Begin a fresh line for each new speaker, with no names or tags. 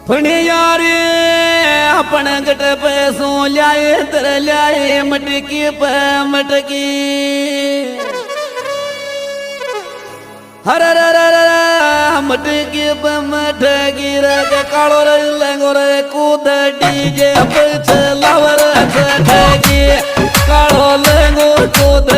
फणे यारे अपन गट पैसों लाए तर लाए मटकी पे मटकी हर मटकी पे मटकी रे कालो रे लेंगो रे कूद डीजे पे चलावर ठगी कालो लेंगो कूद